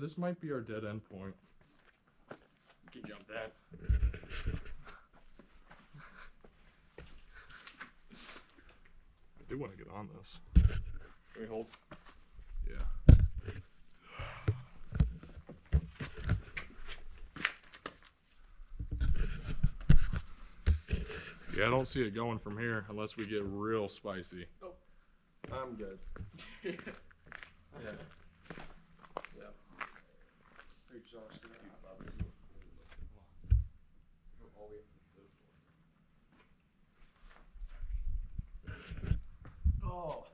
This might be our dead end point. You can jump that. I do want to get on this. Can we hold? Yeah. Yeah, I don't see it going from here unless we get real spicy. Oh, I'm good. Yeah. Yeah. Exhausted. Oh.